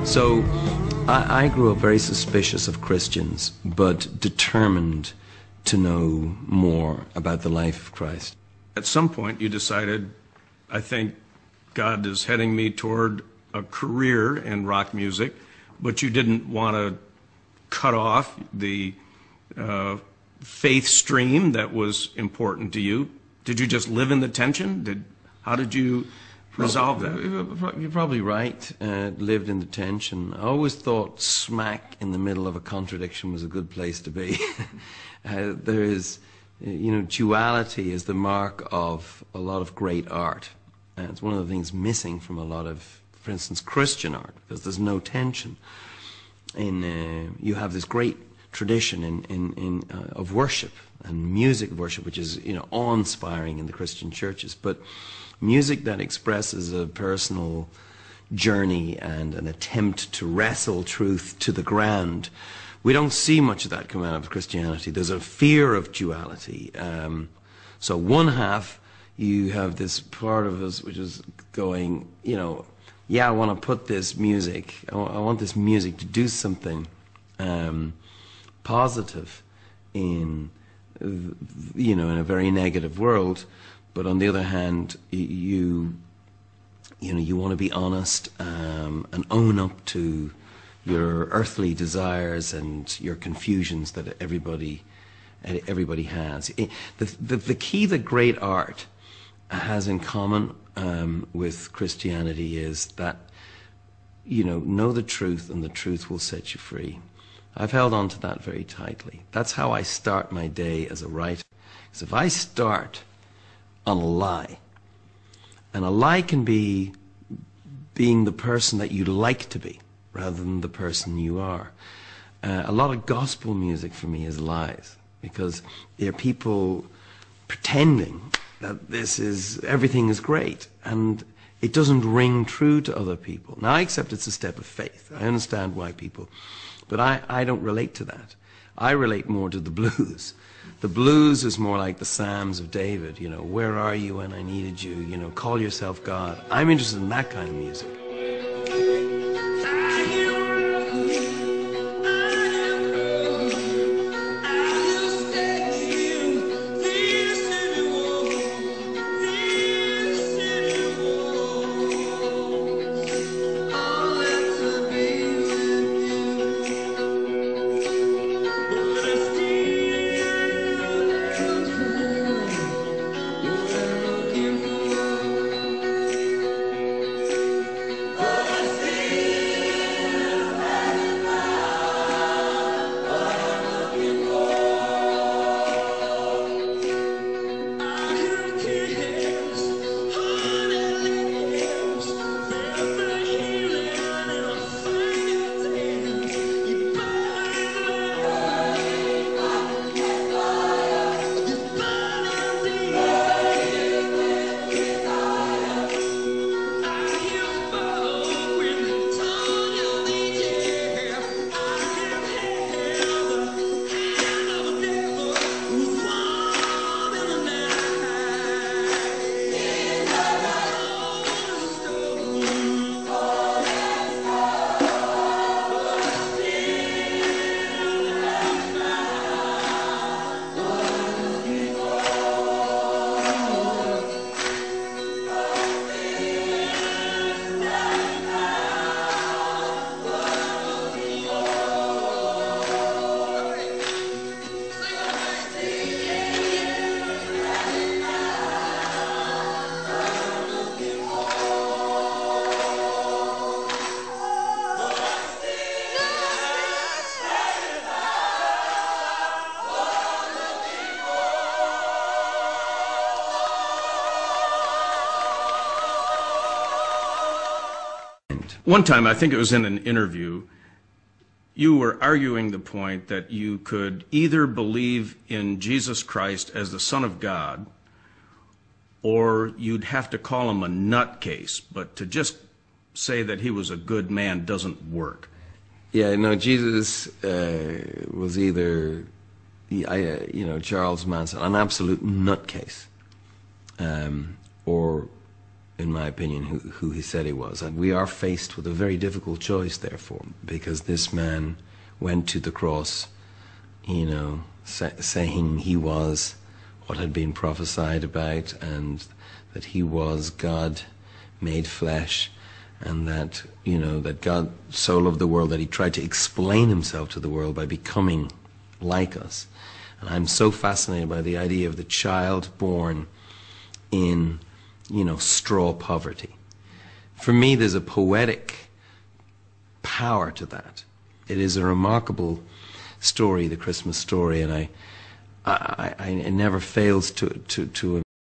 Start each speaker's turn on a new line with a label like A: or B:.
A: So I grew up very suspicious of Christians, but determined to know more about the life of Christ.
B: At some point you decided, I think God is heading me toward a career in rock music, but you didn't want to cut off the faith stream that was important to you. Did you just live in the tension? How did you resolve that?
A: You're probably right. Lived in the tension. I always thought smack in the middle of a contradiction was a good place to be. There is, duality is the mark of a lot of great art. It's one of the things missing from a lot of, for instance, Christian art, because there's no tension. You have this great tradition of worship and music worship, which is awe-inspiring in the Christian churches, but music that expresses a personal journey and an attempt to wrestle truth to the ground, we don't see much of that come out of Christianity. There's a fear of duality. So one half, you have this part of us which is going, I want to put this music, I want this music to do something positive in a very negative world. But on the other hand, you want to be honest and own up to your earthly desires and your confusions that everybody has. The key that great art has in common with Christianity is that know the truth and the truth will set you free. I've held on to that very tightly. That's how I start my day as a writer. Because if I start on a lie, and a lie can be being the person that you like to be rather than the person you are. A lot of gospel music for me is lies, because they're people pretending that everything is great, and it doesn't ring true to other people. Now, I accept it's a step of faith. I understand why people, but I don't relate to that. I relate more to the blues. The blues is more like the Psalms of David, where are you when I needed you, call yourself God. I'm interested in that kind of music.
B: One time, I think it was in an interview, you were arguing the point that you could either believe in Jesus Christ as the Son of God, or you'd have to call him a nutcase, but to just say that he was a good man doesn't work.
A: Yeah, no, Jesus was either, Charles Manson, an absolute nutcase, or in my opinion, who he said he was. And we are faced with a very difficult choice, therefore, because this man went to the cross, you know, saying he was what had been prophesied about, and that he was God made flesh, and that, you know, that God so loved the world that he tried to explain himself to the world by becoming like us. And I'm so fascinated by the idea of the child born in, you know, straw poverty. For me, there's a poetic power to that. It is a remarkable story, the Christmas story, and it never fails to